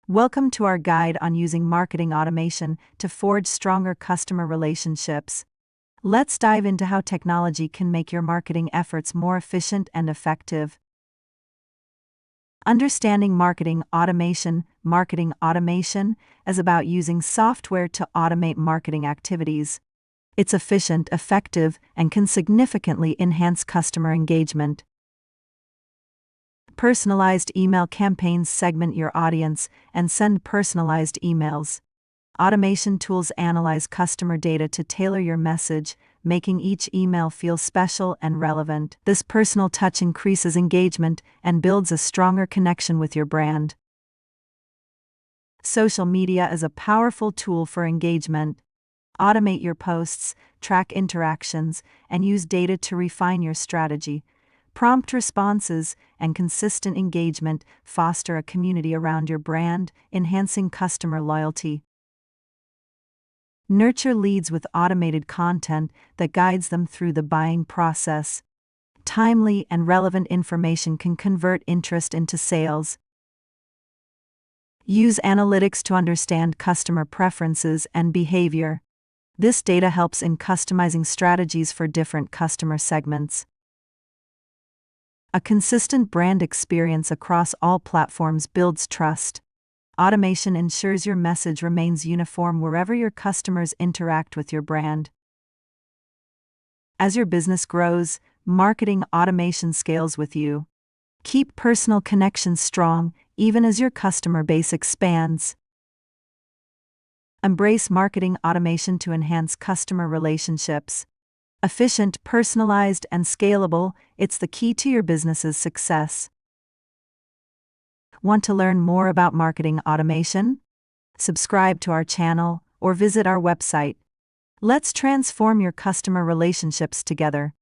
Welcome to our guide on using marketing automation to forge stronger customer relationships. Let's dive into how technology can make your marketing efforts more efficient and effective. Understanding marketing automation. Marketing automation is about using software to automate marketing activities. It's efficient, effective, and can significantly enhance customer engagement. Personalized email campaigns segment your audience and send personalized emails. Automation tools analyze customer data to tailor your message, making each email feel special and relevant. This personal touch increases engagement and builds a stronger connection with your brand. Social media is a powerful tool for engagement. Automate your posts, track interactions, and use data to refine your strategy. Prompt responses and consistent engagement foster a community around your brand, enhancing customer loyalty. Nurture leads with automated content that guides them through the buying process. Timely and relevant information can convert interest into sales. Use analytics to understand customer preferences and behavior. This data helps in customizing strategies for different customer segments. A consistent brand experience across all platforms builds trust. Automation ensures your message remains uniform wherever your customers interact with your brand. As your business grows, marketing automation scales with you. Keep personal connections strong, even as your customer base expands. Embrace marketing automation to enhance customer relationships. Efficient, personalized, and scalable, it's the key to your business's success. Want to learn more about marketing automation? Subscribe to our channel or visit our website. Let's transform your customer relationships together.